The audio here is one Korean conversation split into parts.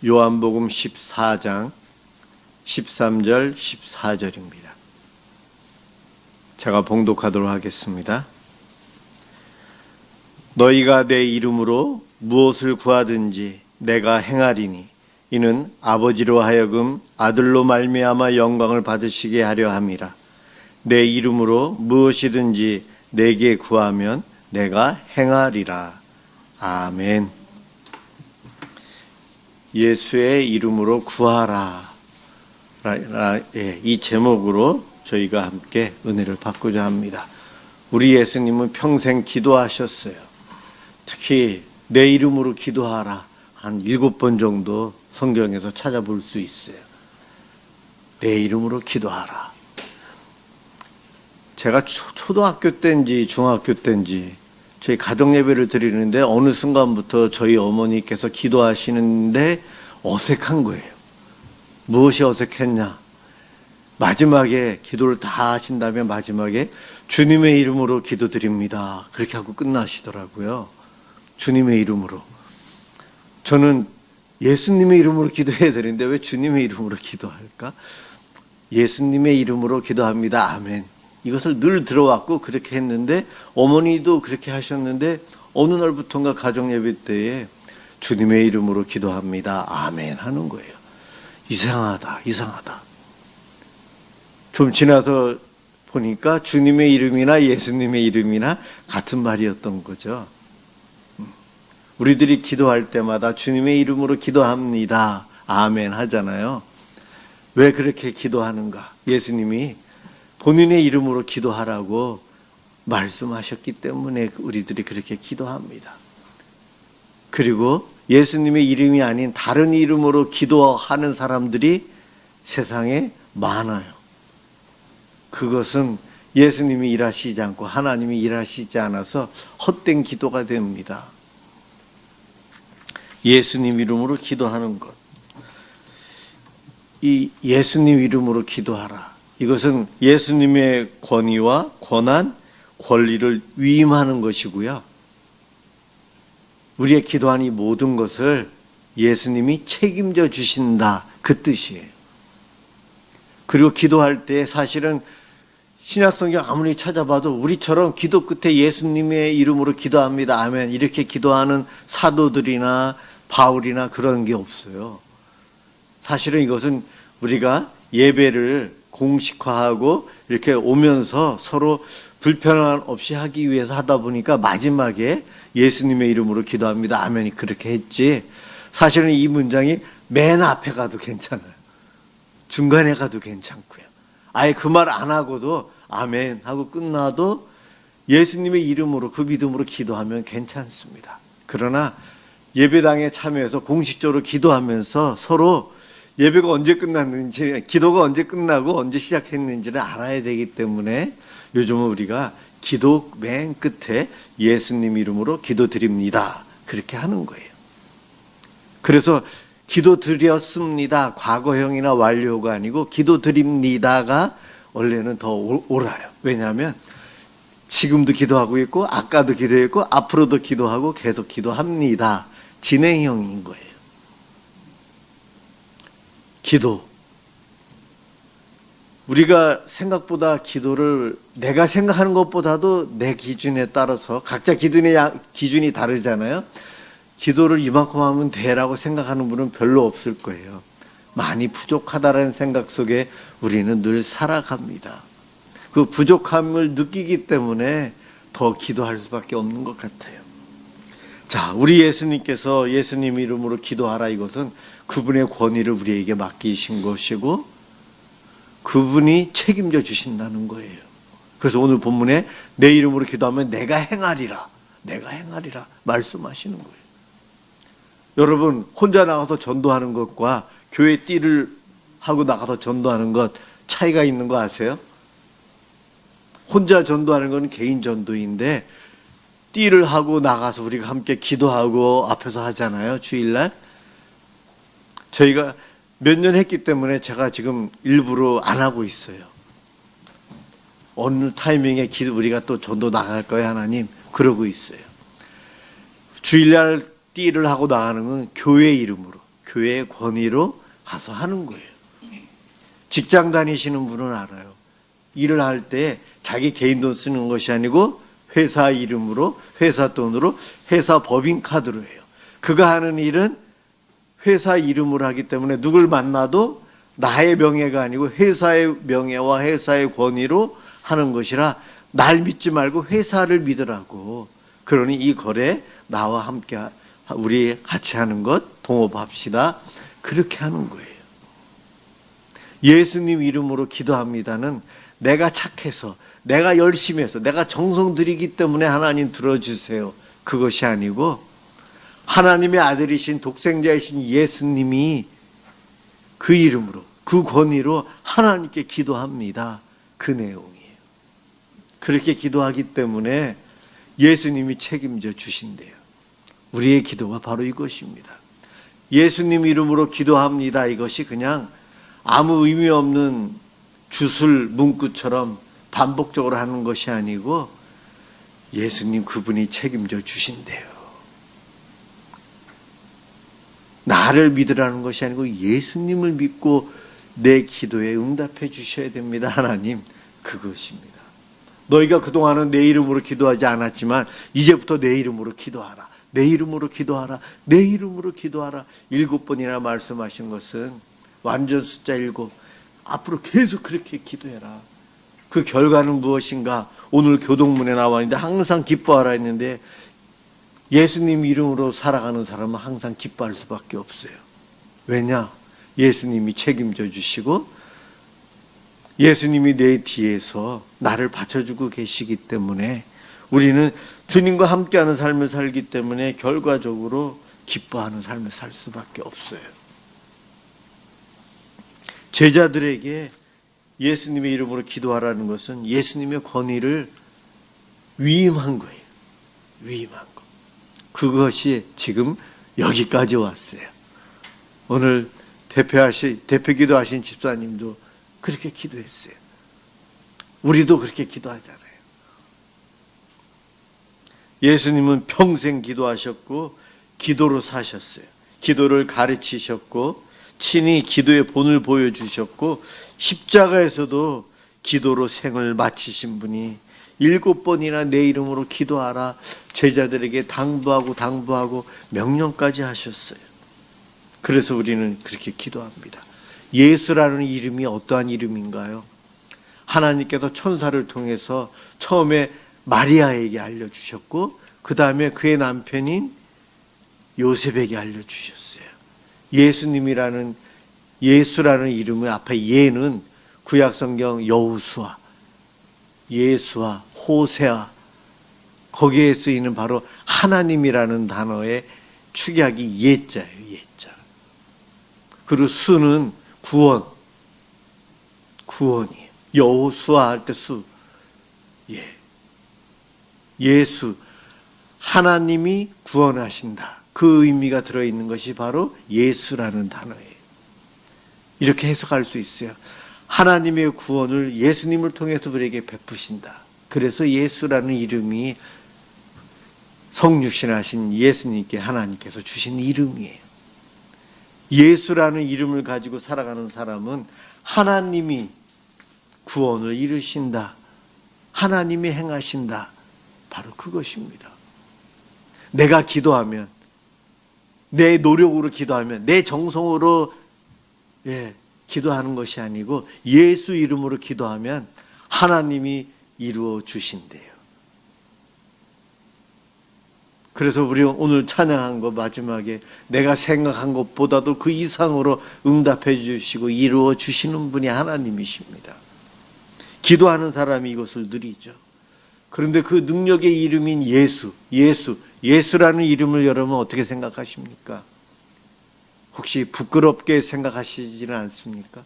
요한복음 14장 13절 14절입니다. 제가 봉독하도록 하겠습니다. 너희가 내 이름으로 무엇을 구하든지 내가 행하리니 이는 아버지로 하여금 아들로 말미암아 영광을 받으시게 하려 함이라. 내 이름으로 무엇이든지 내게 구하면 내가 행하리라. 아멘. 예수의 이름으로 구하라. 이 제목으로 저희가 함께 은혜를 받고자 합니다. 우리 예수님은 평생 기도하셨어요. 특히 내 이름으로 기도하라 한 7번 정도 성경에서 찾아볼 수 있어요. 내 이름으로 기도하라. 제가 초등학교 때인지 중학교 때인지 저희 가정예배를 드리는데 어느 순간부터 저희 어머니께서 기도하시는데 어색한 거예요. 무엇이 어색했냐? 마지막에 기도를 다 하신 다음에 마지막에 주님의 이름으로 기도드립니다. 그렇게 하고 끝나시더라고요. 주님의 이름으로. 저는 예수님의 이름으로 기도해야 되는데 왜 주님의 이름으로 기도할까? 예수님의 이름으로 기도합니다. 아멘. 이것을 늘 들어왔고 그렇게 했는데 어머니도 그렇게 하셨는데 어느 날부터인가 가정예배 때에 주님의 이름으로 기도합니다. 아멘 하는 거예요. 이상하다. 좀 지나서 보니까 주님의 이름이나 예수님의 이름이나 같은 말이었던 거죠. 우리들이 기도할 때마다 주님의 이름으로 기도합니다. 아멘 하잖아요. 왜 그렇게 기도하는가? 예수님이 본인의 이름으로 기도하라고 말씀하셨기 때문에 우리들이 그렇게 기도합니다. 그리고 예수님의 이름이 아닌 다른 이름으로 기도하는 사람들이 세상에 많아요. 그것은 예수님이 일하시지 않고 하나님이 일하시지 않아서 헛된 기도가 됩니다. 예수님 이름으로 기도하는 것. 이 예수님 이름으로 기도하라. 이것은 예수님의 권위와 권한, 권리를 위임하는 것이고요. 우리의 기도하는 이 모든 것을 예수님이 책임져 주신다. 그 뜻이에요. 그리고 기도할 때 사실은 신약성경 아무리 찾아봐도 우리처럼 기도 끝에 예수님의 이름으로 기도합니다. 아멘. 이렇게 기도하는 사도들이나 바울이나 그런 게 없어요. 사실은 이것은 우리가 예배를 공식화하고 이렇게 오면서 서로 불편함 없이 하기 위해서 하다 보니까 마지막에 예수님의 이름으로 기도합니다. 아멘이 그렇게 했지. 사실은 이 문장이 맨 앞에 가도 괜찮아요. 중간에 가도 괜찮고요. 아예 그 말 안 하고도 아멘 하고 끝나도 예수님의 이름으로 그 믿음으로 기도하면 괜찮습니다. 그러나 예배당에 참여해서 공식적으로 기도하면서 서로 예배가 언제 끝났는지, 기도가 언제 끝나고 언제 시작했는지를 알아야 되기 때문에 요즘은 우리가 기도 맨 끝에 예수님 이름으로 기도드립니다. 그렇게 하는 거예요. 그래서 기도드렸습니다. 과거형이나 완료가 아니고 기도드립니다가 원래는 더 옳아요. 왜냐하면 지금도 기도하고 있고 아까도 기도했고 앞으로도 기도하고 계속 기도합니다. 진행형인 거예요. 기도. 우리가 생각보다 기도를 내가 생각하는 것보다도 내 기준에 따라서 각자 기준이 다르잖아요. 기도를 이만큼 하면 돼라고 생각하는 분은 별로 없을 거예요. 많이 부족하다는 생각 속에 우리는 늘 살아갑니다. 그 부족함을 느끼기 때문에 더 기도할 수밖에 없는 것 같아요. 자, 우리 예수님께서 예수님 이름으로 기도하라 이것은 그분의 권위를 우리에게 맡기신 것이고 그분이 책임져 주신다는 거예요. 그래서 오늘 본문에 내 이름으로 기도하면 내가 행하리라 말씀하시는 거예요. 여러분 혼자 나가서 전도하는 것과 교회 띠를 하고 나가서 전도하는 것 차이가 있는 거 아세요? 혼자 전도하는 건 개인 전도인데 띠를 하고 나가서 우리가 함께 기도하고 앞에서 하잖아요. 주일날. 저희가 몇 년 했기 때문에 제가 지금 일부러 안 하고 있어요. 어느 타이밍에 우리가 또 전도 나갈 거예요, 하나님. 그러고 있어요. 주일날 띠를 하고 나가는 건 교회 이름으로 교회의 권위로 가서 하는 거예요. 직장 다니시는 분은 알아요. 일을 할 때 자기 개인 돈 쓰는 것이 아니고 회사 이름으로, 회사 돈으로, 회사 법인카드로 해요. 그가 하는 일은 회사 이름으로 하기 때문에 누굴 만나도 나의 명예가 아니고 회사의 명예와 회사의 권위로 하는 것이라 날 믿지 말고 회사를 믿으라고. 그러니 이 거래 나와 함께 우리 같이 하는 것 동업합시다. 그렇게 하는 거예요. 예수님 이름으로 기도합니다는 내가 착해서, 내가 열심히 해서, 내가 정성 들이기 때문에 하나님 들어주세요. 그것이 아니고 하나님의 아들이신 독생자이신 예수님이 그 이름으로, 그 권위로 하나님께 기도합니다. 그 내용이에요. 그렇게 기도하기 때문에 예수님이 책임져 주신대요. 우리의 기도가 바로 이것입니다. 예수님 이름으로 기도합니다. 이것이 그냥 아무 의미 없는 주술 문구처럼 반복적으로 하는 것이 아니고 예수님 그분이 책임져 주신대요. 나를 믿으라는 것이 아니고 예수님을 믿고 내 기도에 응답해 주셔야 됩니다. 하나님, 그것입니다. 너희가 그동안은 내 이름으로 기도하지 않았지만 이제부터 내 이름으로 기도하라. 내 이름으로 기도하라. 내 이름으로 기도하라. 7번이나 말씀하신 것은 완전 숫자 7. 앞으로 계속 그렇게 기도해라. 그 결과는 무엇인가? 오늘 교동문에 나와 있는데 항상 기뻐하라 했는데 예수님 이름으로 살아가는 사람은 항상 기뻐할 수밖에 없어요. 왜냐? 예수님이 책임져 주시고 예수님이 내 뒤에서 나를 받쳐주고 계시기 때문에 우리는 주님과 함께하는 삶을 살기 때문에 결과적으로 기뻐하는 삶을 살 수밖에 없어요. 제자들에게 예수님의 이름으로 기도하라는 것은 예수님의 권위를 위임한 거예요. 위임한 거. 그것이 지금 여기까지 왔어요. 오늘 대표 기도하신 집사님도 그렇게 기도했어요. 우리도 그렇게 기도하잖아요. 예수님은 평생 기도하셨고 기도로 사셨어요. 기도를 가르치셨고 친히 기도의 본을 보여주셨고 십자가에서도 기도로 생을 마치신 분이 7번이나 내 이름으로 기도하라 제자들에게 당부하고 명령까지 하셨어요. 그래서 우리는 그렇게 기도합니다. 예수라는 이름이 어떠한 이름인가요? 하나님께서 천사를 통해서 처음에 마리아에게 알려주셨고 그 다음에 그의 남편인 요셉에게 알려주셨어요. 예수라는 이름의 앞에 예는 구약성경 여호수아, 예수아, 호세아 거기에 쓰이는 바로 하나님이라는 단어의 축약이 예자예요. 예자. 그리고 수는 구원이에요. 여호수아 할 때 수. 예수, 하나님이 구원하신다. 그 의미가 들어있는 것이 바로 예수라는 단어예요. 이렇게 해석할 수 있어요. 하나님의 구원을 예수님을 통해서 우리에게 베푸신다. 그래서 예수라는 이름이 성육신하신 예수님께 하나님께서 주신 이름이에요. 예수라는 이름을 가지고 살아가는 사람은 하나님이 구원을 이루신다. 하나님이 행하신다. 바로 그것입니다. 내가 기도하면, 내 노력으로 기도하면, 내 정성으로 기도하는 것이 아니고 예수 이름으로 기도하면 하나님이 이루어 주신대요. 그래서 우리 오늘 찬양한 거 마지막에 내가 생각한 것보다도 그 이상으로 응답해 주시고 이루어 주시는 분이 하나님이십니다. 기도하는 사람이 이것을 누리죠. 그런데 그 능력의 이름인 예수라는 이름을 여러분 어떻게 생각하십니까? 혹시 부끄럽게 생각하시지는 않습니까?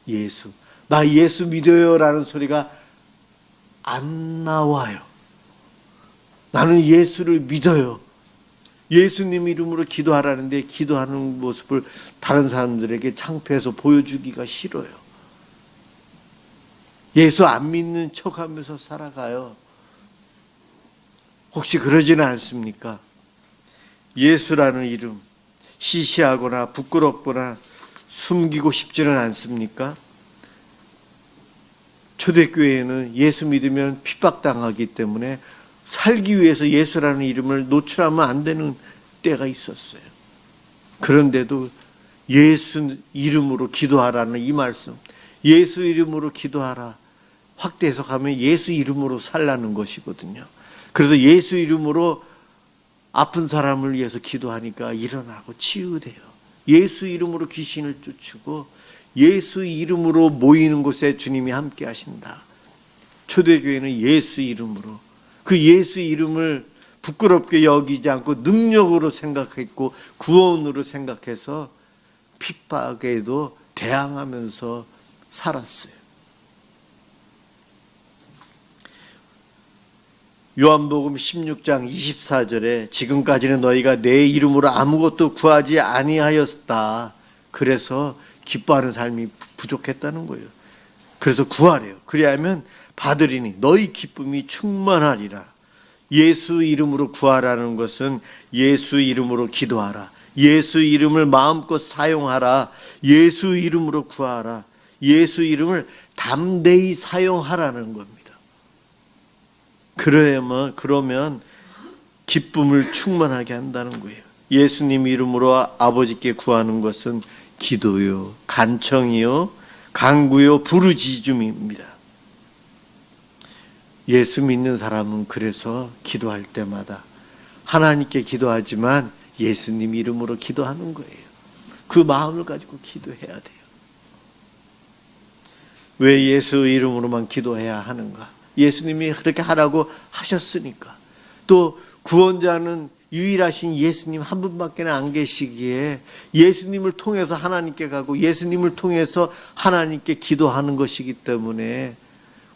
예수, 나 예수 믿어요 라는 소리가 안 나와요. 나는 예수를 믿어요. 예수님 이름으로 기도하라는데 기도하는 모습을 다른 사람들에게 창피해서 보여주기가 싫어요. 예수 안 믿는 척하면서 살아가요. 혹시 그러지는 않습니까? 예수라는 이름, 시시하거나 부끄럽거나 숨기고 싶지는 않습니까? 초대교회에는 예수 믿으면 핍박당하기 때문에 살기 위해서 예수라는 이름을 노출하면 안 되는 때가 있었어요. 그런데도 예수 이름으로 기도하라는 이 말씀, 예수 이름으로 기도하라, 확대 해석하면 예수 이름으로 살라는 것이거든요. 그래서 예수 이름으로 아픈 사람을 위해서 기도하니까 일어나고 치유돼요. 예수 이름으로 귀신을 쫓고 예수 이름으로 모이는 곳에 주님이 함께 하신다. 초대교회는 예수 이름으로, 그 예수 이름을 부끄럽게 여기지 않고 능력으로 생각했고 구원으로 생각해서 핍박에도 대항하면서 살았어요. 요한복음 16장 24절에 지금까지는 너희가 내 이름으로 아무것도 구하지 아니하였다. 그래서 기뻐하는 삶이 부족했다는 거예요. 그래서 구하래요. 그리하면 받으리니 너희 기쁨이 충만하리라. 예수 이름으로 구하라는 것은 예수 이름으로 기도하라. 예수 이름을 마음껏 사용하라. 예수 이름으로 구하라. 예수 이름을 담대히 사용하라는 겁니다. 그러면 기쁨을 충만하게 한다는 거예요. 예수님 이름으로 아버지께 구하는 것은 기도요, 간청이요, 간구요, 부르짖음입니다. 예수 믿는 사람은 그래서 기도할 때마다 하나님께 기도하지만 예수님 이름으로 기도하는 거예요. 그 마음을 가지고 기도해야 돼요. 왜 예수 이름으로만 기도해야 하는가? 예수님이 그렇게 하라고 하셨으니까. 또 구원자는 유일하신 예수님 한 분밖에 안 계시기에 예수님을 통해서 하나님께 가고 예수님을 통해서 하나님께 기도하는 것이기 때문에,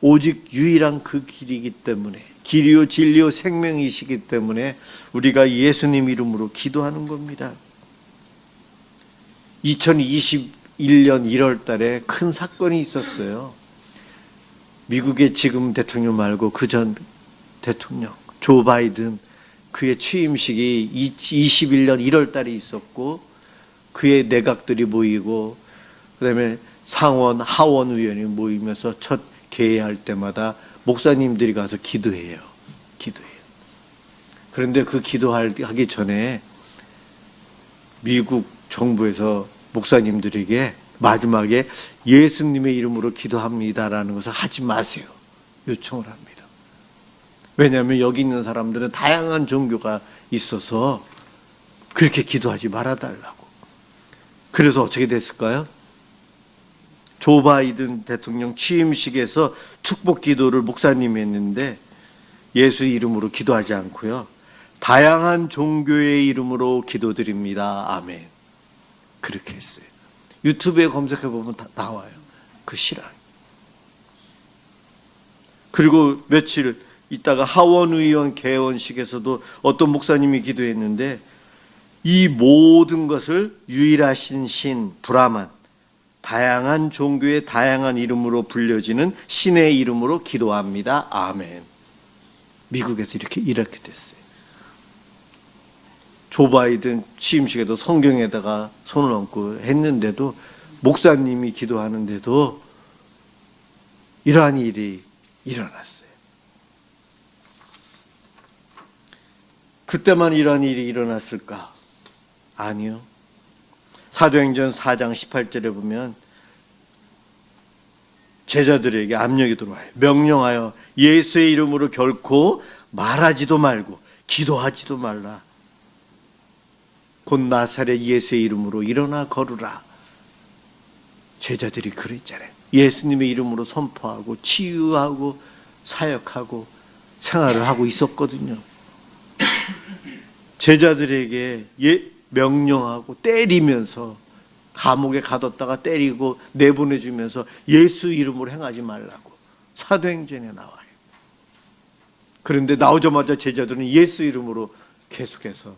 오직 유일한 그 길이기 때문에, 길이요 진리요 생명이시기 때문에 우리가 예수님 이름으로 기도하는 겁니다. 2021년 1월 달에 큰 사건이 있었어요. 미국의 지금 대통령 말고 그전 대통령 조 바이든, 그의 취임식이 21년 1월 달에 있었고 그의 내각들이 모이고 그다음에 상원 하원 의원이 모이면서 첫 개회할 때마다 목사님들이 가서 기도해요. 그런데 그 기도하기 전에 미국 정부에서 목사님들에게 마지막에 예수님의 이름으로 기도합니다라는 것을 하지 마세요. 요청을 합니다. 왜냐하면 여기 있는 사람들은 다양한 종교가 있어서 그렇게 기도하지 말아달라고. 그래서 어떻게 됐을까요? 조 바이든 대통령 취임식에서 축복 기도를 목사님이 했는데 예수 이름으로 기도하지 않고요, 다양한 종교의 이름으로 기도드립니다. 아멘. 그렇게 했어요. 유튜브에 검색해 보면 다 나와요. 그 실황. 그리고 며칠 있다가 하원 의원 개원식에서도 어떤 목사님이 기도했는데, 이 모든 것을 유일하신 신 브라만, 다양한 종교의 다양한 이름으로 불려지는 신의 이름으로 기도합니다. 아멘. 미국에서 이렇게 됐어요. 조 바이든 취임식에도 성경에다가 손을 얹고 했는데도, 목사님이 기도하는데도 이러한 일이 일어났어요. 그때만 이러한 일이 일어났을까? 아니요. 사도행전 4장 18절에 보면 제자들에게 압력이 들어와요. 명령하여 예수의 이름으로 결코 말하지도 말고 기도하지도 말라. 곧 나사렛 예수의 이름으로 일어나 걸으라. 제자들이 그랬잖아요. 예수님의 이름으로 선포하고 치유하고 사역하고 생활을 하고 있었거든요. 제자들에게 명령하고 때리면서, 감옥에 가뒀다가 때리고 내보내주면서 예수 이름으로 행하지 말라고 사도행전에 나와요. 그런데 나오자마자 제자들은 예수 이름으로 계속해서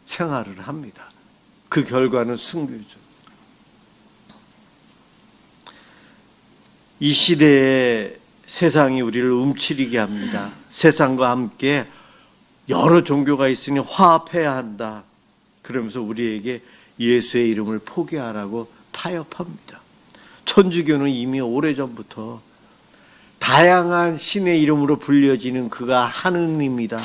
생활을 합니다. 그 결과는 순교죠. 이 시대에 세상이 우리를 움츠리게 합니다. 세상과 함께 여러 종교가 있으니 화합해야 한다. 그러면서 우리에게 예수의 이름을 포기하라고 타협합니다. 천주교는 이미 오래전부터 다양한 신의 이름으로 불려지는 그가 하느님이다.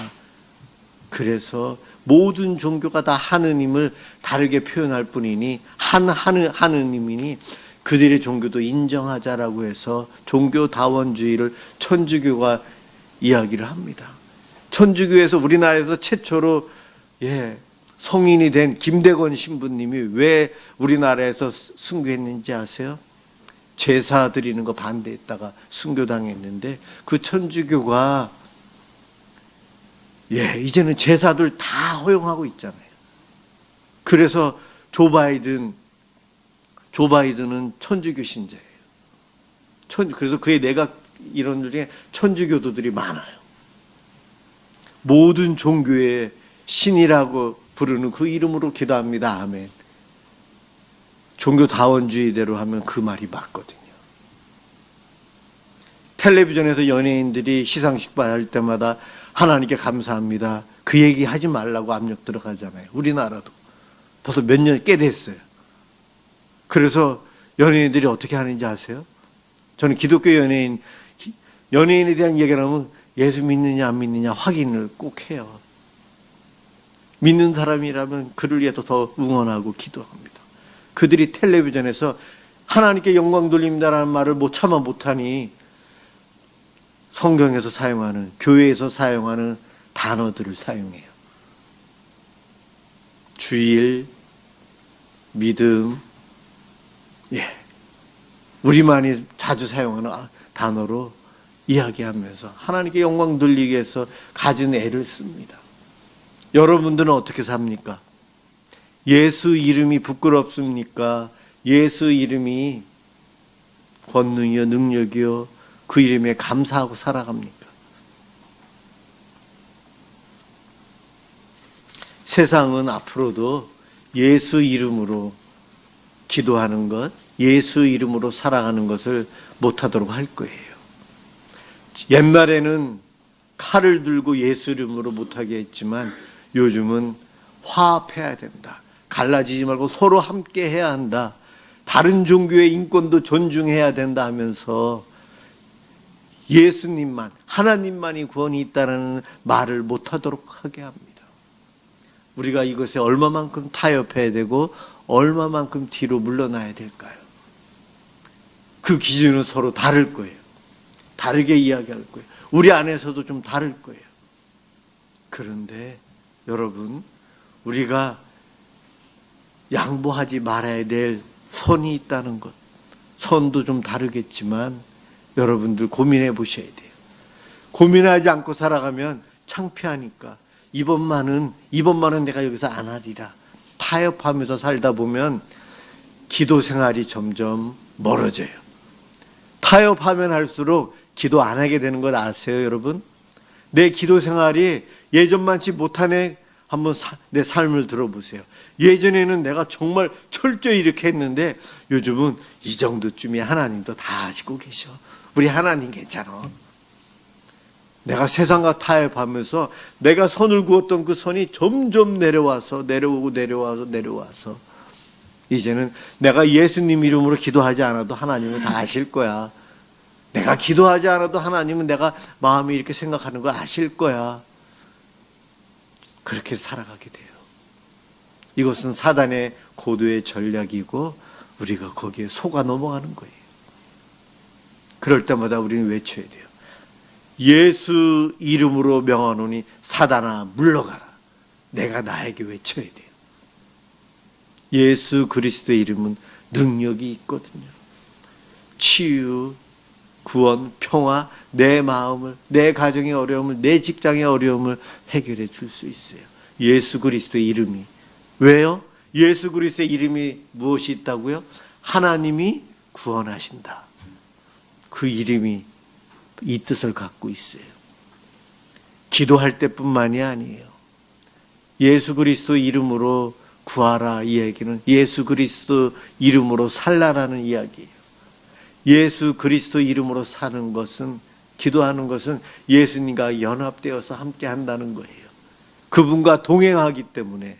그래서 모든 종교가 다 하느님을 다르게 표현할 뿐이니 하느님이니 그들의 종교도 인정하자라고 해서 종교다원주의를 천주교가 이야기를 합니다. 천주교에서 우리나라에서 최초로 성인이 된 김대건 신부님이 왜 우리나라에서 순교했는지 아세요? 제사 드리는 거 반대했다가 순교당했는데 그 천주교가 이제는 제사들 다 허용하고 있잖아요. 그래서 조 바이든은 천주교 신자예요. 그래서 그의 내각 일원들 중에 천주교도들이 많아요. 모든 종교의 신이라고 부르는 그 이름으로 기도합니다. 아멘. 종교다원주의대로 하면 그 말이 맞거든요. 텔레비전에서 연예인들이 시상식 할 때마다 하나님께 감사합니다. 그 얘기 하지 말라고 압력 들어가잖아요. 우리나라도 벌써 몇 년 꽤 됐어요. 그래서 연예인들이 어떻게 하는지 아세요? 저는 기독교 연예인에 대한 얘기를 하면 예수 믿느냐 안 믿느냐 확인을 꼭 해요. 믿는 사람이라면 그를 위해서 더 응원하고 기도합니다. 그들이 텔레비전에서 하나님께 영광 돌립니다라는 말을 못 참아 못하니 성경에서 사용하는, 교회에서 사용하는 단어들을 사용해요. 주일, 믿음, 우리만이 자주 사용하는 단어로 이야기하면서 하나님께 영광 돌리기 위해서 가진 애를 씁니다. 여러분들은 어떻게 삽니까? 예수 이름이 부끄럽습니까? 예수 이름이 권능이요 능력이요 그 이름에 감사하고 살아갑니까? 세상은 앞으로도 예수 이름으로 기도하는 것, 예수 이름으로 살아가는 것을 못하도록 할 거예요. 옛날에는 칼을 들고 예수 이름으로 못하게 했지만 요즘은 화합해야 된다. 갈라지지 말고 서로 함께 해야 한다. 다른 종교의 인권도 존중해야 된다 하면서 예수님만, 하나님만이 구원이 있다는 말을 못하도록 하게 합니다. 우리가 이것에 얼마만큼 타협해야 되고 얼마만큼 뒤로 물러나야 될까요? 그 기준은 서로 다를 거예요. 다르게 이야기할 거예요. 우리 안에서도 좀 다를 거예요. 그런데 여러분, 우리가 양보하지 말아야 될 선이 있다는 것, 선도 좀 다르겠지만 여러분들 고민해 보셔야 돼요. 고민하지 않고 살아가면 창피하니까 이번만은 내가 여기서 안 하리라 타협하면서 살다 보면 기도 생활이 점점 멀어져요. 타협하면 할수록 기도 안 하게 되는 걸 아세요, 여러분? 내 기도 생활이 예전만치 못하네. 한번 내 삶을 들어보세요. 예전에는 내가 정말 철저히 이렇게 했는데 요즘은 이 정도쯤이 하나님도 다 아시고 계셔. 우리 하나님 괜찮아. 내가 세상과 타협하면서 내가 선을 그었던 그 선이 점점 내려와서 이제는 내가 예수님 이름으로 기도하지 않아도 하나님은 다 아실 거야. 내가 기도하지 않아도 하나님은 내가 마음이 이렇게 생각하는 거 아실 거야. 그렇게 살아가게 돼요. 이것은 사단의 고도의 전략이고 우리가 거기에 속아 넘어가는 거예요. 그럴 때마다 우리는 외쳐야 돼요. 예수 이름으로 명하노니 사단아 물러가라. 내가 나에게 외쳐야 돼요. 예수 그리스도의 이름은 능력이 있거든요. 치유, 구원, 평화, 내 마음을, 내 가정의 어려움을, 내 직장의 어려움을 해결해 줄 수 있어요. 예수 그리스도의 이름이. 왜요? 예수 그리스도의 이름이 무엇이 있다고요? 하나님이 구원하신다. 그 이름이 이 뜻을 갖고 있어요. 기도할 때뿐만이 아니에요. 예수 그리스도 이름으로 구하라 이 얘기는 예수 그리스도 이름으로 살라라는 이야기예요. 예수 그리스도 이름으로 사는 것은, 기도하는 것은 예수님과 연합되어서 함께 한다는 거예요. 그분과 동행하기 때문에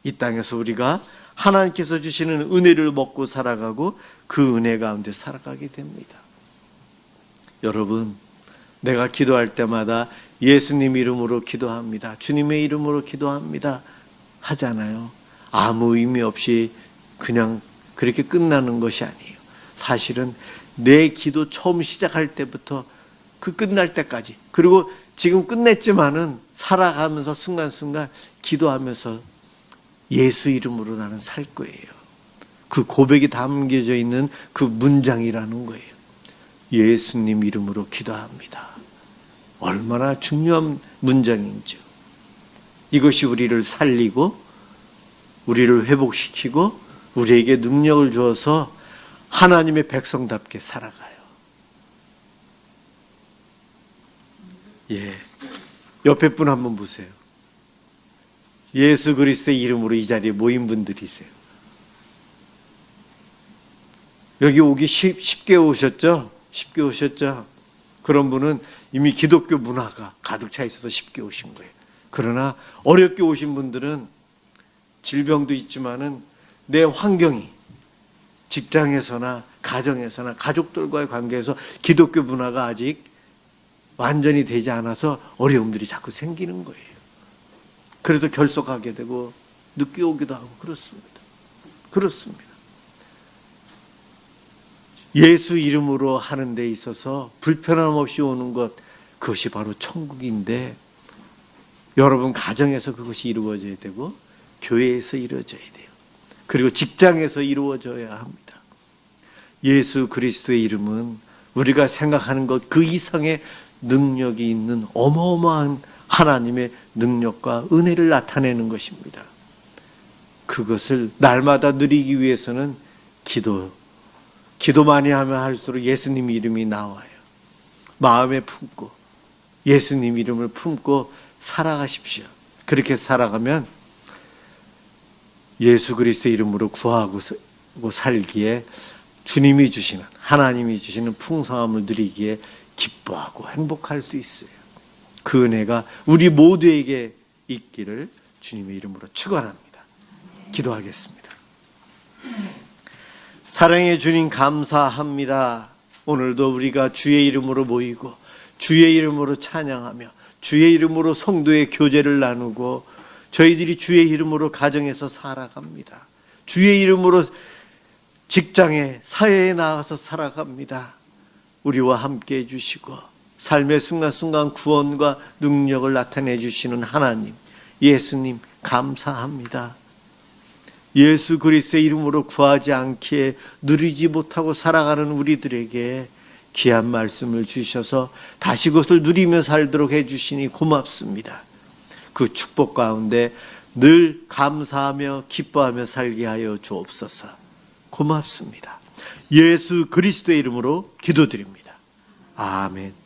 이 땅에서 우리가 하나님께서 주시는 은혜를 먹고 살아가고 그 은혜 가운데 살아가게 됩니다. 여러분, 내가 기도할 때마다 예수님 이름으로 기도합니다, 주님의 이름으로 기도합니다 하잖아요. 아무 의미 없이 그냥 그렇게 끝나는 것이 아니에요. 사실은 내 기도 처음 시작할 때부터 그 끝날 때까지, 그리고 지금 끝냈지만은 살아가면서 순간순간 기도하면서 예수 이름으로 나는 살 거예요. 그 고백이 담겨져 있는 그 문장이라는 거예요. 예수님 이름으로 기도합니다. 얼마나 중요한 문장인지요. 이것이 우리를 살리고 우리를 회복시키고 우리에게 능력을 주어서 하나님의 백성답게 살아가요. 예, 옆에 분 한번 보세요. 예수 그리스도의 이름으로 이 자리에 모인 분들이세요. 여기 오기 쉽게 오셨죠? 쉽게 오셨죠? 그런 분은 이미 기독교 문화가 가득 차 있어서 쉽게 오신 거예요. 그러나 어렵게 오신 분들은 질병도 있지만은 내 환경이 직장에서나 가정에서나 가족들과의 관계에서 기독교 문화가 아직 완전히 되지 않아서 어려움들이 자꾸 생기는 거예요. 그래서 결석하게 되고 늦게 오기도 하고 그렇습니다. 그렇습니다. 예수 이름으로 하는 데 있어서 불편함 없이 오는 것, 그것이 바로 천국인데 여러분 가정에서 그것이 이루어져야 되고 교회에서 이루어져야 돼요. 그리고 직장에서 이루어져야 합니다. 예수 그리스도의 이름은 우리가 생각하는 것 그 이상의 능력이 있는 어마어마한 하나님의 능력과 은혜를 나타내는 것입니다. 그것을 날마다 누리기 위해서는 기도 많이 하면 할수록 예수님 이름이 나와요. 마음에 품고 예수님 이름을 품고 살아가십시오. 그렇게 살아가면 예수 그리스도 이름으로 구하고 살기에 주님이 주시는, 하나님이 주시는 풍성함을 누리기에 기뻐하고 행복할 수 있어요. 그 은혜가 우리 모두에게 있기를 주님의 이름으로 축원합니다. 기도하겠습니다. 사랑의 주님 감사합니다. 오늘도 우리가 주의 이름으로 모이고 주의 이름으로 찬양하며 주의 이름으로 성도의 교제를 나누고 저희들이 주의 이름으로 가정에서 살아갑니다. 주의 이름으로 직장에 사회에 나가서 살아갑니다. 우리와 함께 해주시고 삶의 순간순간 구원과 능력을 나타내 주시는 하나님, 예수님 감사합니다. 예수 그리스도의 이름으로 구하지 않기에 누리지 못하고 살아가는 우리들에게 귀한 말씀을 주셔서 다시 그것을 누리며 살도록 해주시니 고맙습니다. 그 축복 가운데 늘 감사하며 기뻐하며 살게 하여 주옵소서. 고맙습니다. 예수 그리스도의 이름으로 기도드립니다. 아멘.